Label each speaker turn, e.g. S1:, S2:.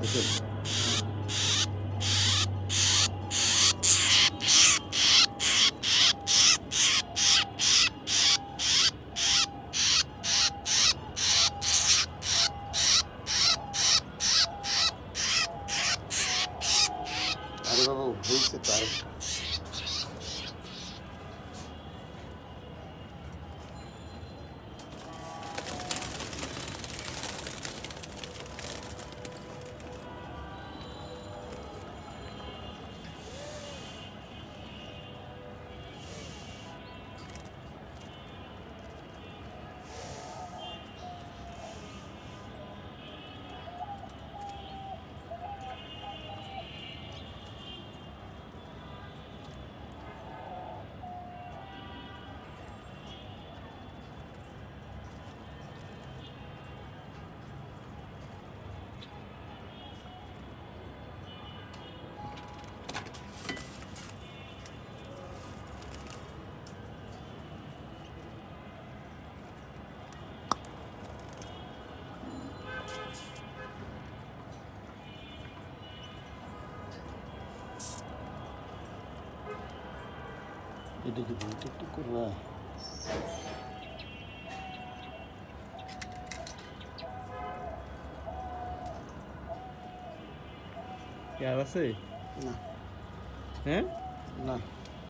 S1: বুঝছেন? আরে বাবা হয়েছে তো আরেকটা। এটা কি ভুল টিকটক করবা?
S2: কি আর আছে?
S1: না
S2: হ্যাঁ
S1: না